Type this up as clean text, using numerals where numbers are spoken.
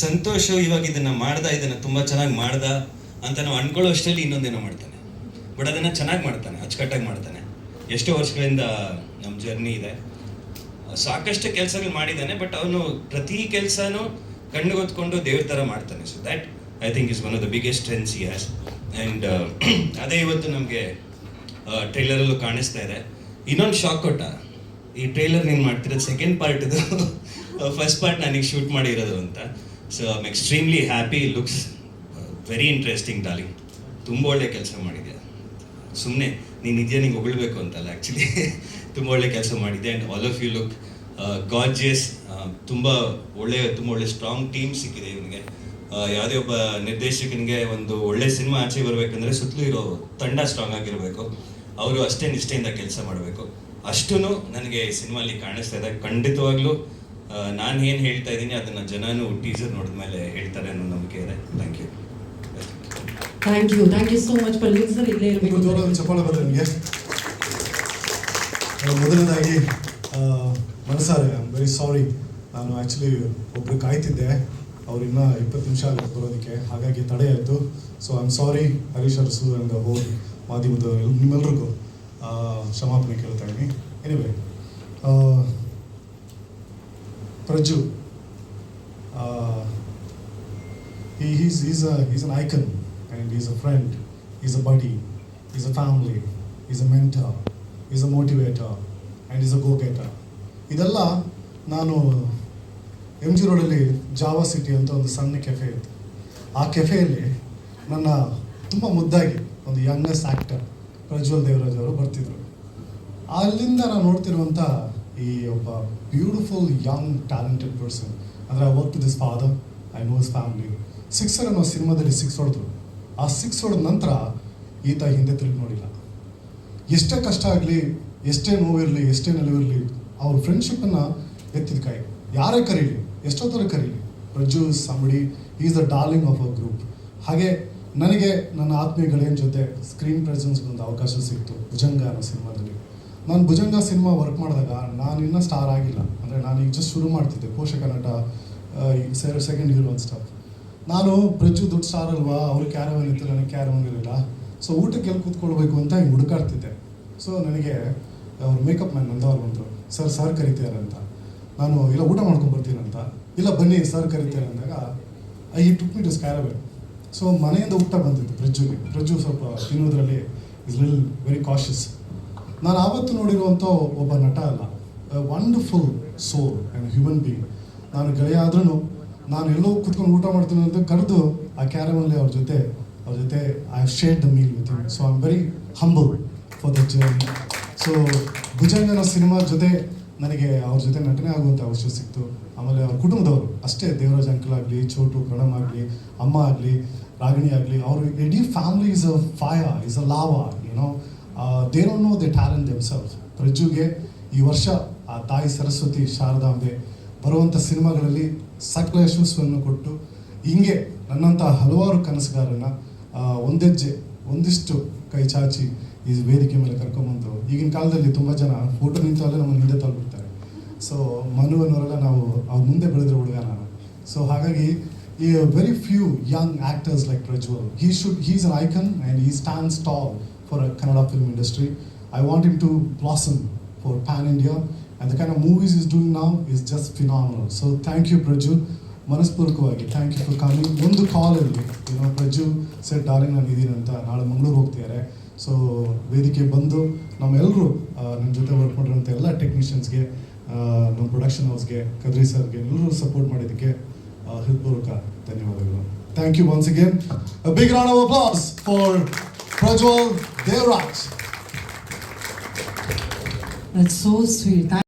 ಸಂತೋಷ್ ಇವಾಗ ಇದನ್ನ ತುಂಬಾ ಚೆನ್ನಾಗಿ ಮಾಡ್ದ ಅಂತ ನಾವು ಅನ್ಕೊಳ್ಳೋ ಅಷ್ಟರಲ್ಲಿ ಇನ್ನೊಂದೇನೋ ಮಾಡ್ತಾನೆ. ಬಟ್ ಅದನ್ನ ಚೆನ್ನಾಗಿ ಮಾಡ್ತಾನೆ, ಅಚ್ಚುಕಟ್ಟಾಗಿ ಮಾಡ್ತಾನೆ. ಎಷ್ಟೋ ವರ್ಷಗಳಿಂದ ನಮ್ಮ ಜರ್ನಿ ಇದೆ, ಸಾಕಷ್ಟು ಕೆಲಸಗಳು ಮಾಡಿದ್ದಾನೆ. ಬಟ್ ಅವನು ಪ್ರತಿ ಕೆಲಸನೂ ಕಣ್ಣಿಗೊತ್ಕೊಂಡು ದೇವ್ರ ಥರ ಮಾಡ್ತಾನೆ. So that I think is one of the biggest strengths he has. And ಅದೇ ಇವತ್ತು ನಮಗೆ ಟ್ರೈಲರಲ್ಲೂ ಕಾಣಿಸ್ತಾ ಇದೆ. ಇನ್ನೊಂದು ಶಾಕ್ ಕೊಟ್ಟ, ಈ ಟ್ರೈಲರ್ ನೀನು ಮಾಡ್ತಿರೋದು ಸೆಕೆಂಡ್ ಪಾರ್ಟ್ ಇದು, ಫಸ್ಟ್ ಪಾರ್ಟ್ ನನಗೆ ಶೂಟ್ ಮಾಡಿರೋದು ಅಂತ. So I am extremely happy. Looks very interesting darling. ತುಂಬ ಒಳ್ಳೆ ಕೆಲಸ ಮಾಡಿದೆ. ಸುಮ್ಮನೆ ನೀನು ಇದೆಯಾ ನಿಂಗೆ ಹೊಗಳ್ಬೇಕು ಅಂತಲ್ಲ, ಆ್ಯಕ್ಚುಲಿ ತುಂಬ ಒಳ್ಳೆ ಕೆಲಸ ಮಾಡಿದೆ. And all of you look gorgeous. ತುಂಬ ಒಳ್ಳೆ ಸ್ಟ್ರಾಂಗ್ ಟೀಮ್ ಸಿಕ್ಕಿದೆ ಇವನಿಗೆ. ಯಾವುದೇ ಒಬ್ಬ ನಿರ್ದೇಶಕನಿಗೆ ಒಂದು ಒಳ್ಳೆ ಸಿನಿಮಾ ಆಚೆ ಬರಬೇಕಂದ್ರೆ ಸುತ್ತಲೂ ಇರೋ ತಂಡ ಸ್ಟ್ರಾಂಗ್ ಆಗಿರಬೇಕು. ಅವರು ಅಷ್ಟೇ ನಿಷ್ಠೆಯಿಂದ ಕೆಲಸ ಮಾಡಬೇಕು. ಅಷ್ಟೂ ನನಗೆ ಈ ಸಿನಿಮಾಲಿ ಕಾಣಿಸ್ತಾ ಇದೆ. ಖಂಡಿತವಾಗ್ಲೂ ನಾನು ಏನು ಹೇಳ್ತಾ ಇದ್ದೀನಿ ಅದನ್ನು ಜನನು ಟೀಸರ್ ನೋಡಿದ ಮೇಲೆ ಹೇಳ್ತಾರೆ ಅನ್ನೋ ನಂಬಿಕೆ ಇದೆ. Thank you so much Parveen sir. ಇಲ್ಲೇ ಇರಬೇಕು. ಚಪ್ಪಾಳೆ ಬರ್ತದೆ ನಿಮಗೆ. ಮೊದಲನೇದಾಗಿ ಮನಸಾರೆ ಐ ಆಮ್ ವೆರಿ ಸಾರಿ. ನಾನು ಆ್ಯಕ್ಚುಲಿ ಒಬ್ರು ಕಾಯ್ತಿದ್ದೆ, ಅವ್ರು ಇನ್ನೂ 20 ನಿಮಿಷ ಆಗುತ್ತೆ ಬರೋದಕ್ಕೆ, ಹಾಗಾಗಿ ತಡೆ ಆಯಿತು. So I am sorry Harish Arasu and whole ಮಾಧ್ಯಮದ ನಿಮ್ಮೆಲ್ರಿಗೂ ಕ್ಷಮಾಪಣೆ ಕೇಳ್ತಾ ಇದ್ದೀನಿ. Anyway, Prajju he's an icon and he's a friend, he's a buddy, he's a family, he's a mentor, he's a motivator and he's a go-getter. ಇದೆಲ್ಲ ನಾನು MG ರೋಡಲ್ಲಿ Java city ಅಂತ ಒಂದು ಸಣ್ಣ ಕೆಫೆ ಇತ್ತು. ಆ ಕೆಫೆಯಲ್ಲಿ ನನ್ನ ತುಂಬ ಮುದ್ದಾಗಿ ಒಂದು ಯಂಗೆಸ್ಟ್ ಆ್ಯಕ್ಟರ್ ಪ್ರಜ್ವಲ್ ದೇವರಾಜ್ ಅವರು ಬರ್ತಿದ್ರು. ಅಲ್ಲಿಂದ ನಾನು ನೋಡ್ತಿರುವಂಥ ಈ ಒಬ್ಬ ಬ್ಯೂಟಿಫುಲ್ ಯಂಗ್ ಟ್ಯಾಲೆಂಟೆಡ್ ಪರ್ಸನ್. ಅಂದರೆ I work to this father, I know his family. Sixer ಅನ್ನೋ ಸಿನಿಮಾದಲ್ಲಿ 6 ಹೊಡೆದ್ರು. ಆ 6 ಹೊಡೆದ ನಂತರ ಈತ ಹಿಂದೆ ತಿರುಗಿ ನೋಡಿಲ್ಲ. ಎಷ್ಟೇ ಕಷ್ಟ ಆಗಲಿ, ಎಷ್ಟೇ ನೋವಿರಲಿ, ಎಷ್ಟೇ ನಿಲುವಿರಲಿ, ಅವ್ರ ಫ್ರೆಂಡ್ಶಿಪ್ಪನ್ನು ಎತ್ತಿದ ಕೈ. ಯಾರೇ ಕರೀಲಿ, ಎಷ್ಟೊತ್ತರ ಕರೀಲಿ, Prajju is somebody, is the darling of a group. ಹಾಗೆ ನನಗೆ ನನ್ನ ಆತ್ಮೀಯ ಗೆಳೆಯನ ಜೊತೆ ಸ್ಕ್ರೀನ್ ಪ್ರೆಸೆನ್ಸ್ಗೆ ಒಂದು ಅವಕಾಶ ಸಿಕ್ತು ಭುಜಂಗ ಅನ್ನೋ ಸಿನಿಮಾದಲ್ಲಿ. ನಾನು ಭುಜಂಗ ಸಿನಿಮಾ ವರ್ಕ್ ಮಾಡಿದಾಗ ನಾನು ಇನ್ನೂ ಸ್ಟಾರ್ ಆಗಿಲ್ಲ. ಅಂದರೆ ನಾನು ಈಗ ಜಸ್ಟ್ ಶುರು ಮಾಡ್ತಿದ್ದೆ, ಪೋಷಕ ನಟ, ಸೆಕೆಂಡ್ ಹೀರೋ ಅಂತ ಸ್ಟಾಫ್. ನಾನು ಪ್ರಜ್ಜು ದೊಡ್ಡ ಸ್ಟಾರ್ ಅಲ್ವಾ, ಅವ್ರಿಗೆ ಕ್ಯಾರವನ್ ಇತ್ತು, ನನಗೆ ಕ್ಯಾರವನ್ ಇರಲಿಲ್ಲ. ಸೊ ಊಟಕ್ಕೆ ಎಲ್ಲಿ ಕೂತ್ಕೊಳ್ಬೇಕು ಅಂತ ಹಿಂಗೆ ಹುಡುಕಾಡ್ತಿದ್ದೆ. ಸೊ ನನಗೆ ಅವ್ರು ಮೇಕಪ್ ಮ್ಯಾನ್ ನಂದವ್ರು ಬಂದರು. ಸರ್ ಕರಿತಾರೆ ಅಂತ. ನಾನು ಇಲ್ಲ ಊಟ ಮಾಡ್ಕೊಂಡ್ಬರ್ತೀನಿ ಅಂತ. ಇಲ್ಲ ಬನ್ನಿ ಸರ್ ಕರಿತಾರೆ ಅಂದಾಗ ಈ took me to caravan. So ಮನೆಯಿಂದ ಊಟ ಬಂದಿತ್ತು ಪ್ರಜ್ಜುಗೆ. ಪ್ರಜ್ಜು ಸ್ವಲ್ಪ ತಿನ್ನೋದ್ರಲ್ಲಿ ಇಸ್ ಲಿಲ್ ವೆರಿ ಕಾಷಿಯಸ್. ನಾನು ಆವತ್ತು ನೋಡಿರುವಂಥ ಒಬ್ಬ ನಟ ಅಲ್ಲ, wonderful soul and human being. ನಾನು ಗೆಳೆಯ ಆದ್ರೂ ನಾನು ಎಲ್ಲೋ ಕೂತ್ಕೊಂಡು ಊಟ ಮಾಡ್ತೀನಿ ಅಂತ ಕರೆದು ಆ ಕ್ಯಾರವನ್ಲಿ ಅವ್ರ ಜೊತೆ I have shared the meal with him. So I am very humble for the journey. So ಭುಜಂಗನ ಸಿನಿಮಾ ಜೊತೆ ನನಗೆ ಅವ್ರ ಜೊತೆ ನಟನೆ ಆಗುವಂಥ ಅವಶ್ಯ ಸಿಕ್ತು. ಆಮೇಲೆ ಅವ್ರ ಕುಟುಂಬದವರು ಅಷ್ಟೇ, ದೇವರಾಜ್ ಅಂಕಲ್ ಆಗಲಿ, ಚೋಟು ಪ್ರಣಮ್ ಆಗಲಿ, ಅಮ್ಮ ಆಗಲಿ, ರಾಗಿಣಿ ಆಗಲಿ, ಅವರು ಇಡೀ family is a fire, is a lava, you know. They don't know their talent themselves. ಪ್ರಜ್ಜುಗೆ ಈ ವರ್ಷ ಆ ತಾಯಿ ಸರಸ್ವತಿ ಶಾರದಾಂಬೆ ಬರುವಂಥ ಸಿನಿಮಾಗಳಲ್ಲಿ ಸಕಲ ಯಶಸ್ಸನ್ನು ಕೊಟ್ಟು, ಹಿಂಗೆ ನನ್ನಂಥ ಹಲವಾರು ಕನಸುಗಾರನ ಒಂದಿಷ್ಟು ಕೈ ಚಾಚಿ ಈ ವೇದಿಕೆ ಮೇಲೆ ಕರ್ಕೊಂಬಂದು, ಈಗಿನ ಕಾಲದಲ್ಲಿ ತುಂಬ ಜನ ಫೋಟೋ ನಿಂತಲ್ಲೇ ನಮ್ಮನ್ನು ಹಿಂದೆ ತಲುಪಿರ್ತಾರೆ. ಸೊ ಮನು ಅನ್ನೋರೆಲ್ಲ ನಾವು ಅವ್ರ ಮುಂದೆ ಬೆಳೆದ್ರೆ ಹುಡುಗ ನಾನು. ಸೊ ಹಾಗಾಗಿ ಈ very few Young actors like Prajwal, he's an icon and he stands tall for a Kannada film industry. I want him to blossom for Pan India, and the kind of movies he's doing now is just phenomenal. So thank you Prajju, ಮನಸ್ಪೂರ್ವಕವಾಗಿ thank you for coming. ಒಂದು ಕಾಲಲ್ಲಿ ಪ್ರಜ್ಜು set darling ನಾನು ಇದ್ದೀನಿ ಅಂತ, ನಾಳೆ ಮಂಗಳೂರು ಹೋಗ್ತಿದ್ದಾರೆ. So ವೇದಿಕೆ ಬಂದು ನಮ್ಮೆಲ್ಲರೂ ನನ್ನ ಜೊತೆ ವರ್ಕ್ ಮಾಡಿರೋಂಥ ಎಲ್ಲ ಟೆಕ್ನಿಷಿಯನ್ಸ್ಗೆ, ನಮ್ಮ ಪ್ರೊಡಕ್ಷನ್ ಹೌಸ್ಗೆ, ಕದ್ರಿ ಸರ್ಗೆ, ಎಲ್ಲರೂ ಸಪೋರ್ಟ್ ಮಾಡಿದ್ದಕ್ಕೆ ಹೃತ್ಪೂರ್ವಕ ಧನ್ಯವಾದಗಳು. Thank you once again. A big round of applause for Prajwal Devraj. That's so sweet.